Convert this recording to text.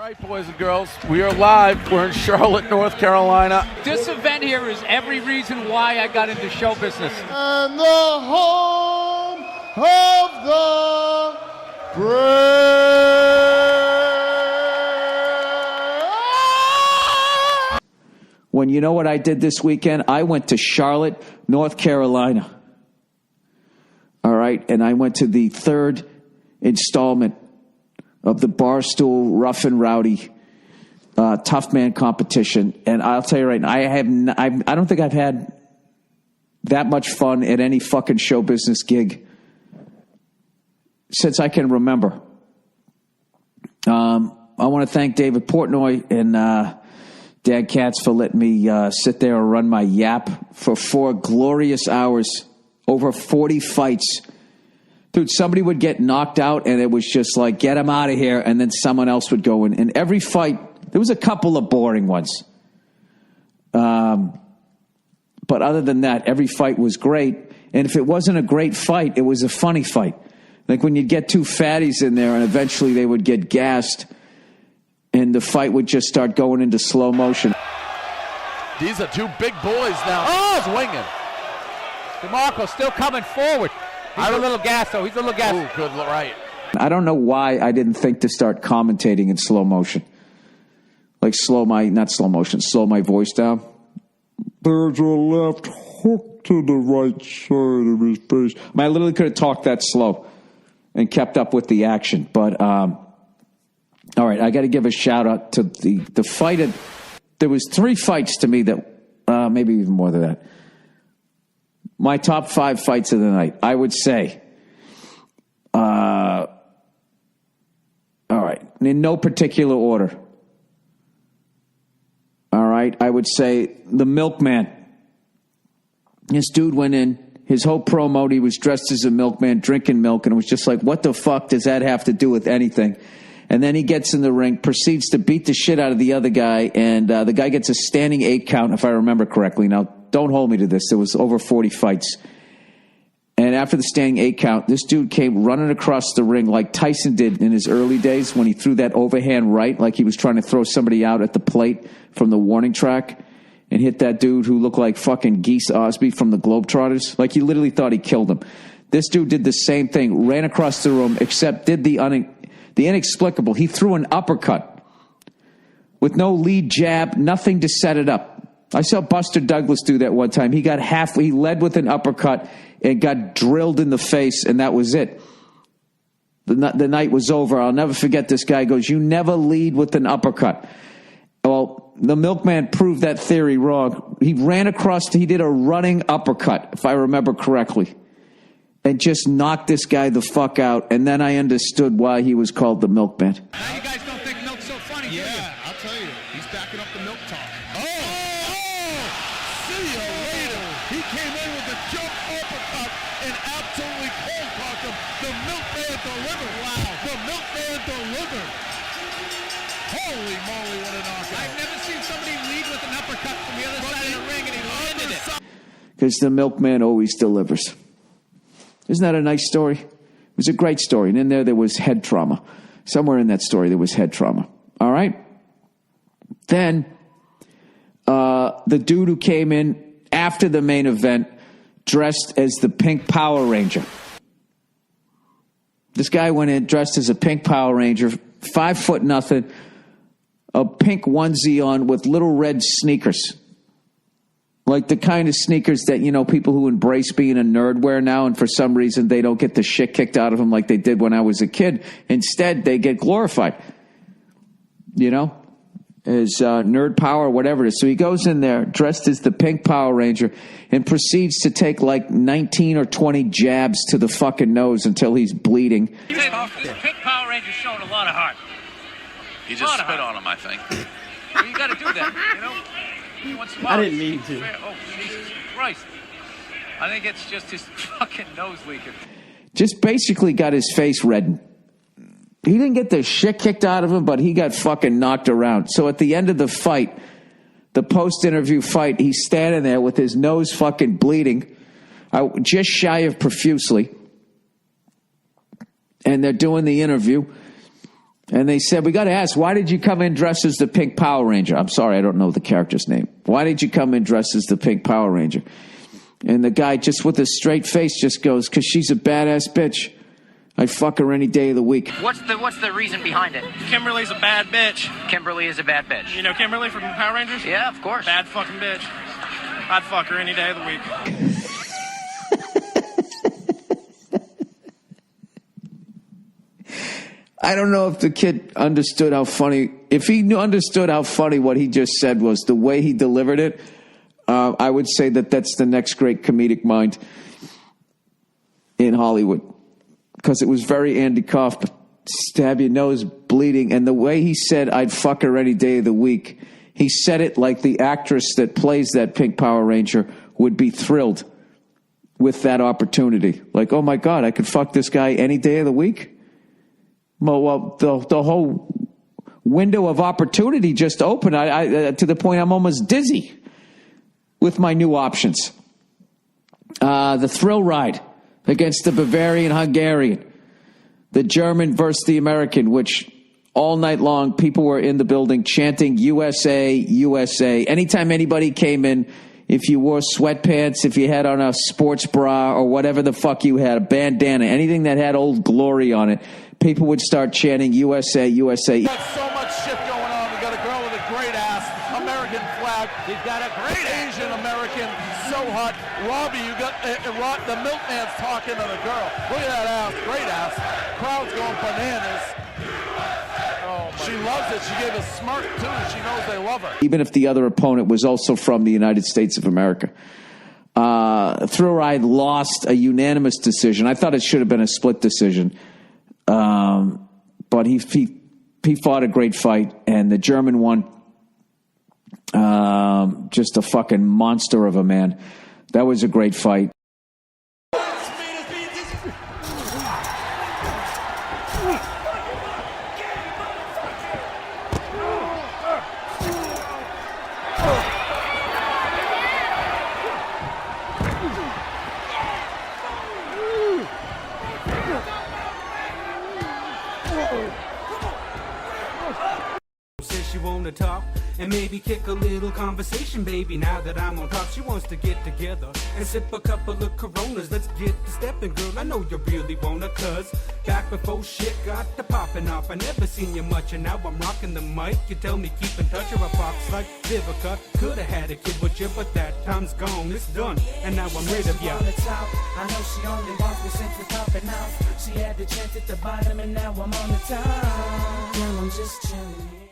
right, boys and girls, we are live. We're in Charlotte, North Carolina. This event here is every reason why I got into show business. And the home of the brave. When you know what I did this weekend? I went to Charlotte, North Carolina. All right, and I went to the third installment of the Barstool Rough and Rowdy Tough Man competition. And I'll tell you right now, I don't think I've had that much fun at any fucking show business gig since I can remember. I want to thank David Portnoy and Dan Katz for letting me sit there and run my yap for 4 glorious hours, over 40 fights. Dude, somebody would get knocked out, and it was just like, get him out of here, and then someone else would go in. And every fight, there was a couple of boring ones. But other than that, every fight was great. And if it wasn't a great fight, it was a funny fight. Like when you'd get 2 fatties in there, and eventually they would get gassed, and the fight would just start going into slow motion. These are 2 big boys now. Oh! Swinging. DeMarco still coming forward. He's a little gas, though. He's a little gas. Ooh, good, right. I don't know why I didn't think to start commentating in slow motion. Like slow my voice down. There's a left hook to the right side of his face. I mean, I literally could have talked that slow and kept up with the action. But, all right, I got to give a shout out to the fight. There was 3 fights to me that, maybe even more than that. My top 5 fights of the night, I would say. All right, in no particular order. All right, I would say the Milkman. This dude went in, his whole promo, he was dressed as a milkman, drinking milk, and it was just like, what the fuck does that have to do with anything? And then he gets in the ring, proceeds to beat the shit out of the other guy, and the guy gets a standing 8 count, if I remember correctly. Now, don't hold me to this. There was over 40 fights. And after the standing 8 count, this dude came running across the ring like Tyson did in his early days when he threw that overhand right, like he was trying to throw somebody out at the plate from the warning track, and hit that dude who looked like fucking Geese Osby from the Globetrotters. Like he literally thought he killed him. This dude did the same thing, ran across the room, except did the inexplicable. He threw an uppercut with no lead jab, nothing to set it up. I saw Buster Douglas do that one time. He led with an uppercut and got drilled in the face, and that was it. The night was over. I'll never forget this guy goes, you never lead with an uppercut. Well, the Milkman proved that theory wrong. He did a running uppercut, if I remember correctly, and just knocked this guy the fuck out, and then I understood why he was called the Milkman. Now you guys don't think milk's so funny, do you? Yeah, I'll tell you. He's backing up the milk talk. See you later. He came in with a jump uppercut and absolutely cold cocked him. The Milkman delivered. Wow. The Milkman delivered. Holy moly, what a knockout. I've never seen somebody lead with an uppercut from the other side of the ring, and he landed it. Because the Milkman always delivers. Isn't that a nice story? It was a great story. And in there was head trauma. Somewhere in that story, there was head trauma. All right? Then, the dude who came in after the main event dressed as the Pink Power Ranger. This guy went in dressed as a Pink Power Ranger, 5'0", a pink onesie on with little red sneakers. Like the kind of sneakers that, people who embrace being a nerd wear now, and for some reason they don't get the shit kicked out of them like they did when I was a kid. Instead, they get glorified, as nerd power, whatever it is. So he goes in there dressed as the Pink Power Ranger and proceeds to take like 19 or 20 jabs to the fucking nose until he's bleeding. This Pink Power Ranger's showing a lot of heart. He just spit on him, I think. Well, you got to do that, I didn't mean to. Oh, Jesus Christ. I think it's just his fucking nose leaking. Just basically got his face reddened. He didn't get the shit kicked out of him, but he got fucking knocked around. So at the end of the fight, the post-interview fight, he's standing there with his nose fucking bleeding, just shy of profusely. And they're doing the interview. And they said, we got to ask, why did you come in dressed as the Pink Power Ranger? I'm sorry, I don't know the character's name. Why did you come in dressed as the Pink Power Ranger? And the guy, just with a straight face, just goes, because she's a badass bitch. I'd fuck her any day of the week. What's the reason behind it? Kimberly's a bad bitch. Kimberly is a bad bitch. You know Kimberly from Power Rangers? Yeah, of course. Bad fucking bitch. I'd fuck her any day of the week. I don't know if the kid understood how funny, if he understood how funny what he just said was, the way he delivered it, I would say that that's the next great comedic mind in Hollywood. Because it was very Andy Kaufman. Stab your nose bleeding. And the way he said, I'd fuck her any day of the week, he said it like the actress that plays that Pink Power Ranger would be thrilled with that opportunity. Like, oh my God, I could fuck this guy any day of the week? Well, the whole window of opportunity just opened. I to the point I'm almost dizzy with my new options. The thrill ride against the Bavarian Hungarian, the German versus the American, which all night long people were in the building chanting USA, USA. Anytime anybody came in, if you wore sweatpants, if you had on a sports bra or whatever the fuck you had, a bandana, anything that had Old Glory on it, people would start chanting USA, USA. Got so much shit going on. We got a girl with a great ass, American flag. We've got a great Asian American, so hot. Robbie, you got the Milkman's talking to the girl. Look at that ass, great ass. Crowd's going bananas. She loves it. She gave a smirk too. She knows they love her. Even if the other opponent was also from the United States of America. Thrill Ride lost a unanimous decision. I thought it should have been a split decision. But he fought a great fight, and the German won. Just a fucking monster of a man. That was a great fight. Says you wanna talk and maybe kick a little conversation, baby. Now that I'm on top, she wants to get together and sip a couple of Coronas. Let's get to stepping, girl. I know you really wanna, cuz back before shit got to popping off, I never seen you much, and now I'm rocking the mic. You tell me keep in touch, or a fox like Vivica. Could've had a kid with you, but that time's gone. It's done, and now I'm rid of ya. I know she only wants me since we're popping off. She had the chance at the bottom, and now I'm on the top. Girl, I'm just chilling.